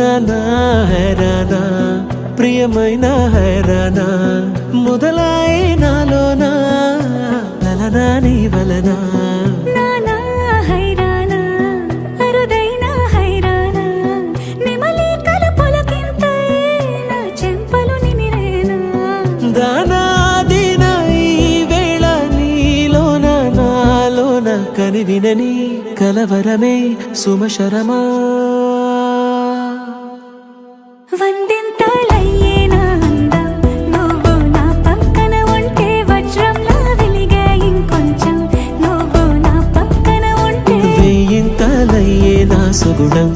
హైరానా హైరానా ప్రియమైన హైరానా మొదలై నాలోనా వలనా నీ వలనా కనివినని కలవరమే సుమశరమా వందింతలయ్యేనా అందం నువ్వు నా పక్కన ఉంటే వజ్రంలా వెలిగే ఇంకొంచెం నువ్వు నా పక్కన ఉంటే వేయింతలయ్యేనా సుగుణం